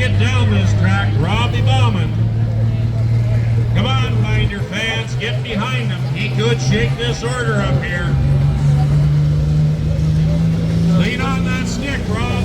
get down this track, Robbie Bauman. Come on, Binder fans, get behind him. He could shake this order up here. Lean on that stick, Rob.